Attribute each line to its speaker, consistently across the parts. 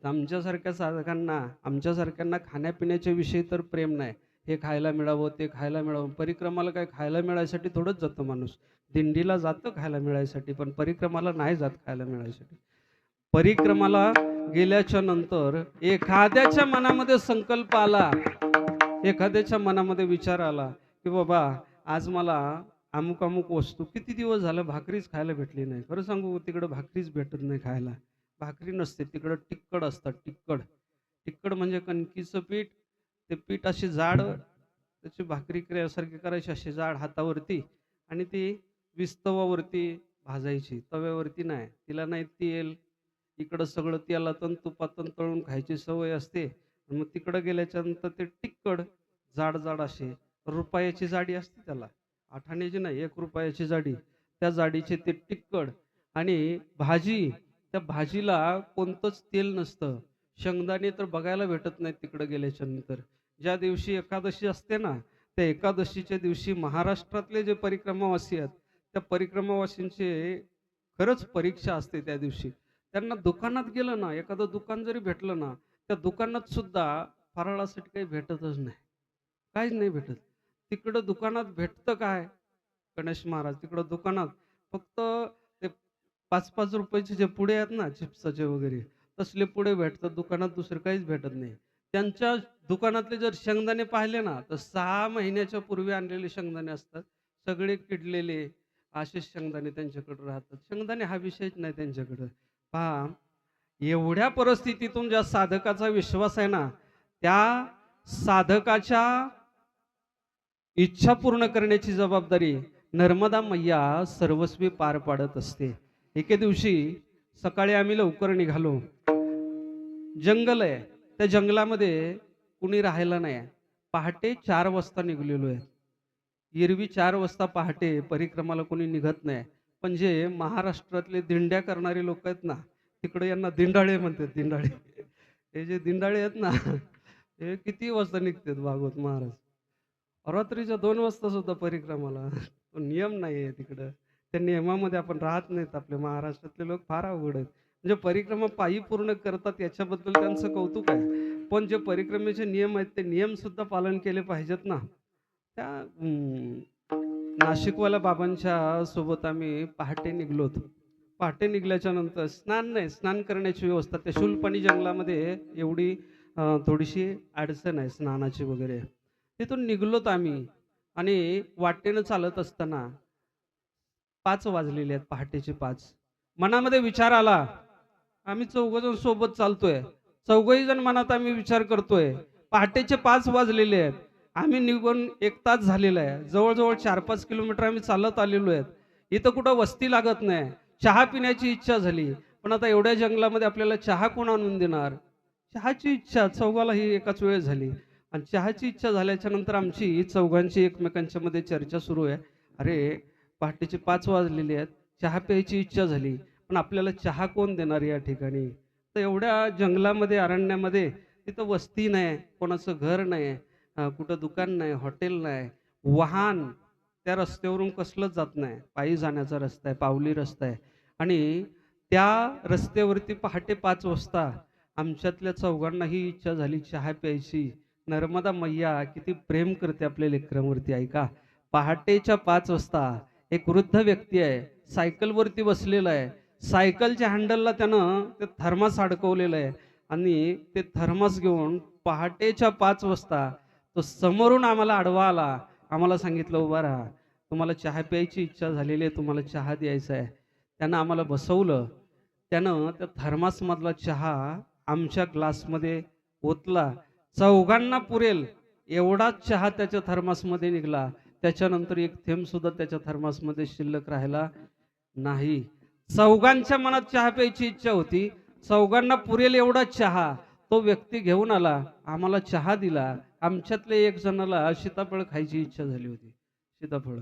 Speaker 1: आमच्यासारख्या साधकांना, आमच्यासारख्यांना खाण्यापिण्याच्या विषयी तर प्रेम नाही. हे खायला मिळावं, ते खायला मिळावं. परिक्रमाला काय खायला मिळायसाठी थोडंच जातो माणूस. दिंडीला जातं खायला मिळायसाठी, पण परिक्रमाला नाही जात खायला मिळायसाठी. परिक्रमाला गेल्याच्या नंतर एखाद्याच्या मनामध्ये संकल्प आला, एखाद्याच्या मनामध्ये विचार आला, की बाबा आज मला अमुक-अमुक वस्तू किती दिवस झालं भाकरीच खायला भेटली नाही. खरं सांगू तिकडं भाकरीच भेटत नाही खायला. भाकरी नसते तिकडं टिक्कड असतात टिक्कड. टिक्कड म्हणजे कणकीचं पीठ. ते पीठ अशी जाड त्याची भाकरी सारखी करायची अशी जाड हातावरती आणि ती विस्तवावरती भाजायची. तव्यावरती नाही. तिला नाही तेल, इकडं सगळं तेलातून तुपातून तळून खायची सवय असते. आणि मग तिकडं गेल्याच्यानंतर ते टिक्कड जाड-जाड असे रुपयाची जाडी असते त्याला. आठाण्याची नाही, ₹1 जाडी. त्या जाडीचे ते टिक्कड आणि भाजी. त्या भाजीला कोणतंच तेल नसतं. शेंगदाणे तर बघायला भेटत नाहीत तिकडं गेल्याच्यानंतर. ज्या दिवशी एकादशी असते ना, त्या एकादशीच्या दिवशी महाराष्ट्रातले जे परिक्रमावासी आहेत, त्या परिक्रमावासींची खरंच परीक्षा असते त्या दिवशी. त्यांना दुकानात गेलं ना, एखादं दुकान जरी भेटलं ना, त्या दुकानात सुद्धा फराळासाठी काही भेटतच नाही. काहीच नाही भेटत. तिकडं दुकानात भेटतं काय? गणेश महाराज तिकडं दुकानात फक्त ते ₹5-5 जे पुडे आहेत ना चिप्सचे वगैरे, तसले पुडे भेटतात दुकानात, दुसरं काहीच भेटत नाही. त्यांच्या दुकानातले जर शेंगदाणे पाहिले ना, तर 6 महिन्याच्या पूर्वी आणलेले शेंगदाणे असतात. सगळे किडलेले असेच शेंगदाणे त्यांच्याकडे राहतात. शेंगदाणे हा विषयच नाही त्यांच्याकडं. पहा, एवढ्या परिस्थितीतून ज्या साधकाचा विश्वास आहे ना, त्या साधकाच्या इच्छा पूर्ण करण्याची जबाबदारी नर्मदा मैया सर्वस्वी पार पाडत असते. एके दिवशी सकाळी आम्ही लवकर निघालो. जंगल आहे. त्या जंगलामध्ये कुणी राहायला नाही. पहाटे 4 वाजता निघालेलो आहे. एरवी 4 वाजता पहाटे परिक्रमाला कोणी निघत नाही. पण जे महाराष्ट्रातले दिंड्या करणारे लोक आहेत ना, तिकडे यांना दिंडाळे म्हणतात दिंडाळे. हे जे दिंडाळे आहेत ना, हे किती वाजता निघतात भागवत महाराज. रात्रीच्या 2 वाजता सुद्धा परिक्रमाला. तो नियम नाहीये तिकडं. त्या नियमामध्ये आपण राहत नाहीत. आपले महाराष्ट्रातले लोक फार अवघड आहेत. म्हणजे परिक्रमा पायी पूर्ण करतात याच्याबद्दल त्यांचं कौतुक आहे. पण जे परिक्रमेचे नियम आहेत, ते नियम सुद्धा पालन केले पाहिजेत ना. त्या नाशिकवाल्या बाबांच्या सोबत आम्ही पहाटे निघालो होतो. पहाटे निघाल्याच्या नंतर स्नान नाही, स्नान करण्याची व्यवस्था त्या शूलपाणी जंगलामध्ये एवढी थोडीशी अडचण आहे स्नानाची वगैरे. तिथून निघालोत आम्ही आणि वाटेनं चालत असताना 5 वाजलेले आहेत, पहाटेचे 5. मनामध्ये विचार आला, आम्ही चौघजण सोबत चालतोय. चौघही जण मनात आम्ही विचार करतोय. पहाटेचे 5 वाजलेले आहेत. आम्ही निघून 1 तास झालेला आहे. जवळ-जवळ 4-5 किलोमीटर आम्ही चालत आलेलो आहेत. इथं कुठं वस्ती लागत नाही. चहा पिण्याची इच्छा झाली. पण आता एवढ्या जंगलामध्ये आपल्याला चहा कोण आणून देणार? चहाची इच्छा चौघालाही एकाच वेळेस झाली. आणि चहाची इच्छा झाल्याच्या नंतर आमची चौघांची एकमेकांच्या मध्ये चर्चा सुरू आहे. अरे, पहाटेचे 5 वाजलेले आहेत. चहा प्यायची इच्छा झाली. पण आपल्याला चहा कोण देणार या ठिकाणी? तर एवढ्या जंगलामध्ये, अरण्यामध्ये तिथं वस्ती नाही, कोणाचं घर नाही, कुठं दुकान नाही, हॉटेल नाही, वाहन त्या रस्त्यावरून कसलंच जात नाही. पायी जाण्याचा रस्ता आहे, पावली रस्ता आहे आणि त्या रस्त्यावरती पहाटे 5 वाजता आमच्यातल्या चौघांना ही इच्छा झाली चहा प्यायची. नर्मदा मैया किती प्रेम करते आपल्या लेकरांवरती ऐका. पहाटेच्या 5 वाजता एक वृद्ध व्यक्ती आहे, सायकलवरती बसलेला आहे. सायकलच्या हँडलला त्यानं ते थर्मास अडकवलेलं आहे आणि ते थर्मास घेऊन पहाटेच्या 5 वाजता तो समोरून आम्हाला आडवा आला. आम्हाला सांगितलं, "उभा राहा. तुम्हाला चहा प्यायची इच्छा झालेली आहे, तुम्हाला चहा द्यायचा आहे." त्यानं आम्हाला बसवलं. त्यानं त्या थर्मासमधला चहा आमच्या ग्लासमध्ये ओतला. चौघांना पुरेल एवढाच चहा त्याच्या थर्मासमध्ये निघाला. त्याच्यानंतर एक थेंब सुद्धा त्याच्या थर्मासमध्ये शिल्लक राहिला नाही. चौघांच्या मनात चहा प्यायची इच्छा होती. चौघांना पुरेल एवढा चहा तो व्यक्ती घेऊन आला. आम्हाला चहा दिला. आमच्यातल्या एक जणाला सीताफळ खायची इच्छा झाली होती. सीताफळ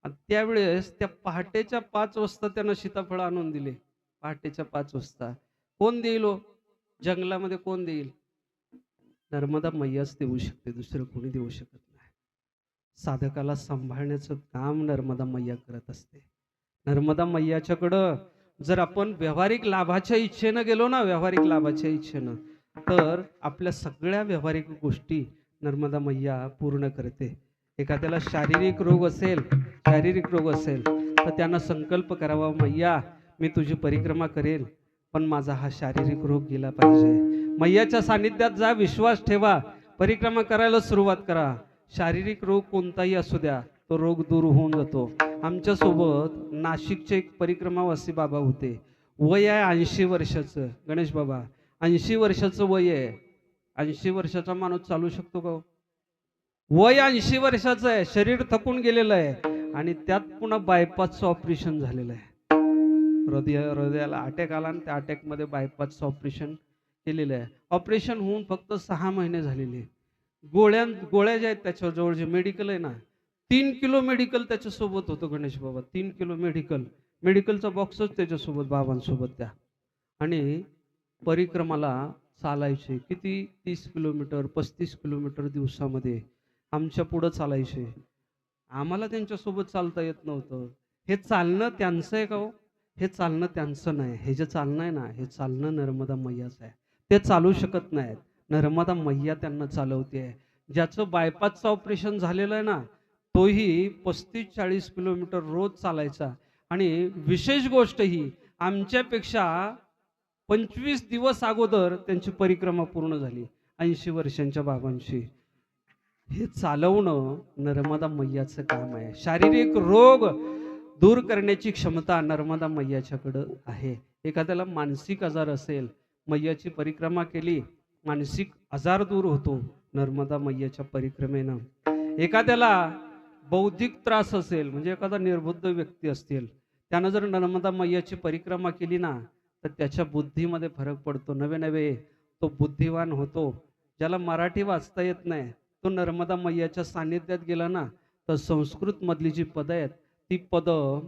Speaker 1: आणि त्यावेळेस त्या पहाटेच्या 5 वाजता त्यानं सीताफळ आणून दिले. पहाटेच्या 5 वाजता. कोण देईल हो? जंगलामध्ये कोण देईल? नर्मदा मैयाच देऊ शकते, दुसरं कोणी देऊ शकत नाही. साधकाला सांभाळण्याचं काम नर्मदा मैया करत असते. नर्मदा मैयाच्याकडं जर आपण व्यावहारिक लाभाच्या इच्छेनं गेलो ना, व्यावहारिक लाभाच्या इच्छेनं, तर आपल्या सगळ्या व्यावहारिक गोष्टी नर्मदा मैया पूर्ण करते. एखाद्याला शारीरिक रोग असेल तर त्यांना संकल्प करावा, मैया मी तुझी परिक्रमा करेल, पण माझा हा शारीरिक रोग गेला पाहिजे. मैयाच्या सानिध्यात जा, विश्वास ठेवा, परिक्रमा करायला सुरुवात करा. शारीरिक रोग कोणताही असू द्या, तो रोग दूर होऊन जातो. आमच्यासोबत नाशिकचे एक परिक्रमावासी बाबा होते. वय आहे 80 वर्षाचं. गणेश बाबा 80 वर्षाचं वय आहे. 80 वर्षाचा माणूस चालू शकतो का? वय 80 वर्षाचं आहे, शरीर थकून गेलेलं आहे आणि त्यात पुन्हा बायपासचं ऑपरेशन झालेलं आहे. हृदयाला अटॅक आला आणि त्या अटॅकमध्ये बायपासचं ऑपरेशन केलेलं आहे. ऑपरेशन होऊन फक्त 6 महिने झालेले. गोळ्या ज्या आहेत त्याच्याजवळ जे मेडिकल आहे ना, 3 किलो मेडिकल त्याच्यासोबत होतं गणेश बाबा. 3 किलो मेडिकलचा बॉक्सच त्याच्यासोबत, बाबांसोबत त्या. आणि परिक्रमाला चालायचे किती, 30 किलोमीटर 35 किलोमीटर दिवसामध्ये आमच्या पुढं चालायचे. आम्हाला त्यांच्यासोबत चालता येत नव्हतं. हे चालणं त्यांचं आहे का हो? हे चालणं त्यांचं नाही. हे जे चालणं आहे ना, हे चालणं नर्मदा मैयाचं आहे. ते चालू शकत नाहीत, नर्मदा मैया त्यांना चालवते आहे. ज्याचं बायपासचं ऑपरेशन झालेलं आहे ना, तोही 35-40 किलोमीटर रोज चालायचा. आणि विशेष गोष्ट ही, आमच्यापेक्षा 25 दिवस अगोदर त्यांची परिक्रमा पूर्ण झाली 80 वर्षांच्या बाबांची. हे चालवणं नर्मदा मैयाचं काम आहे. शारीरिक रोग दूर करण्याची क्षमता नर्मदा मैयाच्याकडं आहे. एखाद्याला मानसिक आजार असेल, मैयाची परिक्रमा केली, मानसिक आजार दूर होतो नर्मदा मैयाच्या परिक्रमेनं. एखाद्याला बौद्धिक त्रास असेल, म्हणजे एखादा निर्बुद्ध व्यक्ती असतील, त्यानं जर नर्मदा मैयाची परिक्रमा केली ना, तर त्याच्या बुद्धीमध्ये फरक पडतो. नवे तो बुद्धिवान होतो. ज्याला मराठी वाचता येत नाही, तो नर्मदा मैयाच्या सानिध्यात गेला ना, तर संस्कृत मधली जी पदं आहेत ती पदं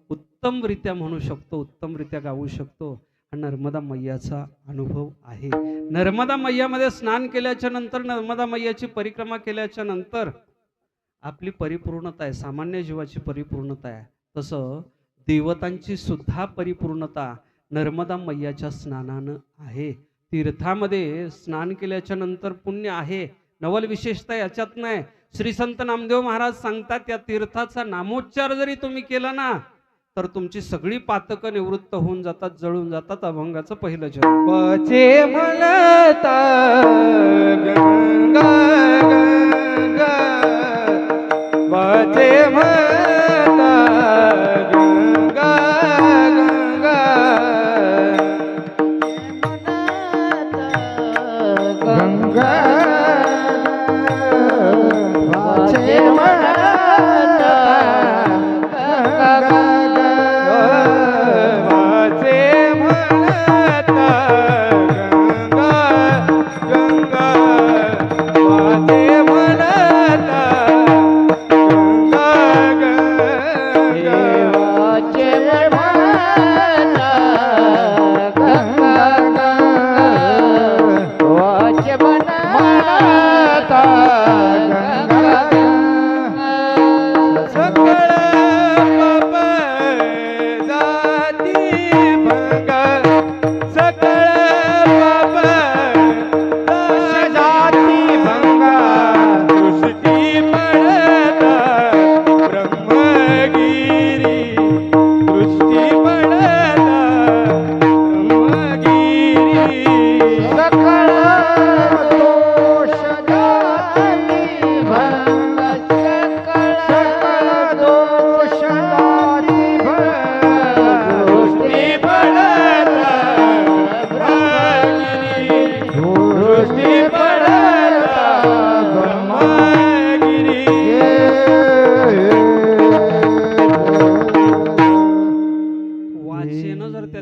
Speaker 1: उत्तमरित्या म्हणू शकतो, उत्तमरित्या गाऊ शकतो. हा नर्मदा मैयाचा अनुभव आहे. नर्मदा मैयामध्ये स्नान केल्याच्या नंतर, नर्मदा मैयाची परिक्रमा केल्याच्या नंतर आपली परिपूर्णता आहे, सामान्य जीवाची परिपूर्णता आहे. तसं देवतांची सुद्धा परिपूर्णता नर्मदा मैयाच्या स्नानानं आहे. तीर्थामध्ये स्नान केल्याच्या नंतर पुण्य आहे. नवल विशेषता याच्यात नाही. श्री संत नामदेव महाराज सांगतात, त्या तीर्थाचा नामोच्चार जरी तुम्ही केला ना, तर तुमची सगळी पातकं निवृत्त होऊन जातात, जळून जातात. अभंगाचं पहिलं जन्म.
Speaker 2: वाचे म्हणता गंगा गंगा, वाचे म्हणता गंगा गंगा, गंगा वाचे म्हणता गंगा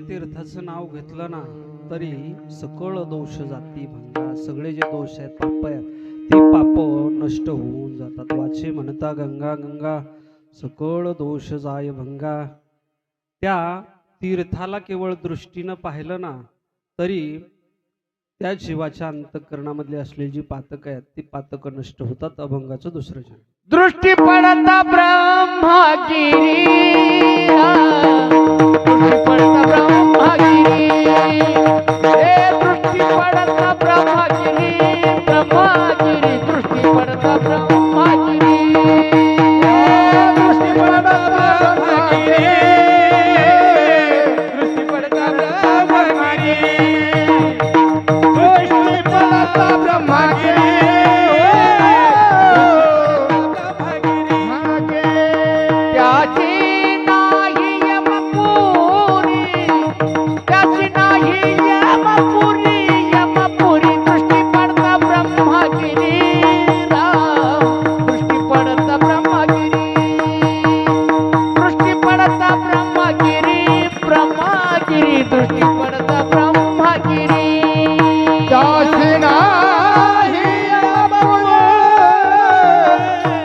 Speaker 1: तीर्थाचं नाव घेतलं ना, तरी सकळ दोष जाती भंगा. सगळे जे दोष आहेत, पाप आहेत, ती पाप नष्ट होऊन जातात. वाचे म्हणता गंगा गंगा, सकळ दोष जाय भंगा. त्या तीर्थाला केवळ दृष्टीनं पाहिलं ना, तरी त्या जीवाच्या अंतःकरणामधली असलेली जी पातक आहेत, ती पातक नष्ट होतात. अभंगाचं दुसरं जन्म.
Speaker 2: दृष्टी पडता ब्रह्मगिरी, दृष्टी पडता ब्रह्मगिरी हे दृष्टी पडता ब्रह्मगिरी ब्रह्मगिरी दृष्टी पडता ब्रह्मगिरी दृष्टी पडता ब्रह्मगिरी दृष्टी पडता ब्रह्मगिरी दृष्टी पडता ब्रह्मगिरी त्याची नाही यमपुरी त्याची नाही यमपुरी यमपुरी दृष्टी पडता ब्रह्मगिरी राम दृष्टी पडता ब्रह्मगिरी दृष्टी पडता ब्रह्मगिरी ब्रह्मगिरी दृष्टी पडता ब्रह्मगिरी त्याची नाही यमपुरी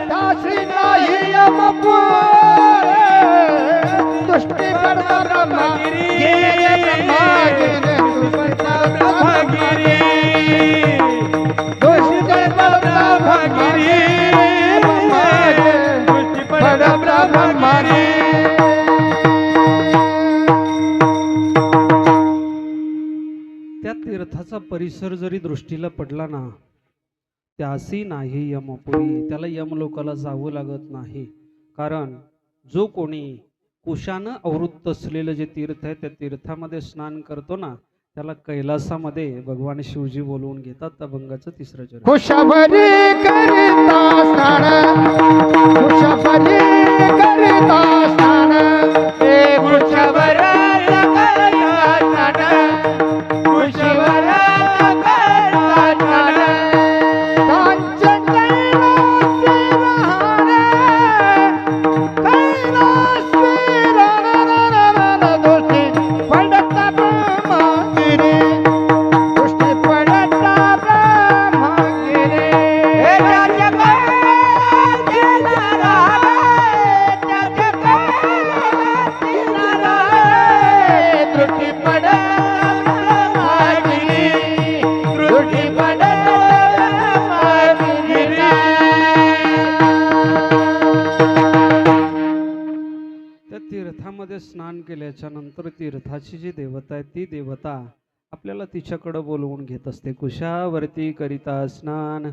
Speaker 2: त्याची नाही यमपुरी दृष्टी पडता ब्रह्मगिरी ब्रह्मगिरी दृष्टी पडता ब्रह्मगिरी दृष्टी पडता ब्रह्मगिरी दृष्टी पडता ब्रह्मगिरी
Speaker 1: त्या तीर्थाचा परिसर जरी दृष्टीला पडला ना त्यासी नाही यमपुरी त्याला यमलोकाला जावं लागत नाही. कारण जो कोणी कुशानं आवृत्त असलेलं जे तीर्थ आहे त्या तीर्थामध्ये स्नान करतो ना त्याला कैलासामध्ये भगवान शिवजी बोलवून घेतात. अभंगाचं तिसरं चरण.
Speaker 2: खुशाबरी करिता स्नान खुशाबरी करिता स्नान हे खुशाबर खुशाबर
Speaker 1: तीर्थामध्ये स्नान केल्याच्या नंतर तीर्थाची जी देवता आहे ती देवता आपल्याला तिच्याकडे बोलवून घेत असते. कुशावरती करिता स्नान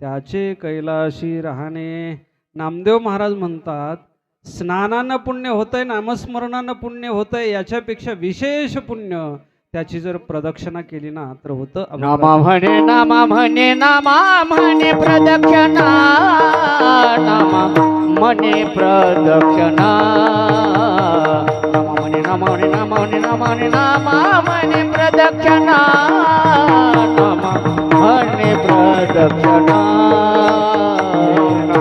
Speaker 1: त्याचे कैलाशी राहणे. नामदेव महाराज म्हणतात स्नानानं पुण्य होतंय नामस्मरणानं पुण्य होतंय याच्यापेक्षा विशेष पुण्य त्याची जर प्रदक्षिणा केली ना तर होतं.
Speaker 2: नामा म्हणे नामा म्हणे नामा म्हणे प्रदक्षिणा नामा म्हणे प्रदक्षिणा नामा म्हणे नामा म्हणे नामा म्हणे नामा म्हणे नामा म्हणे प्रदक्षिणा नामा म्हणे प्रदक्षिणा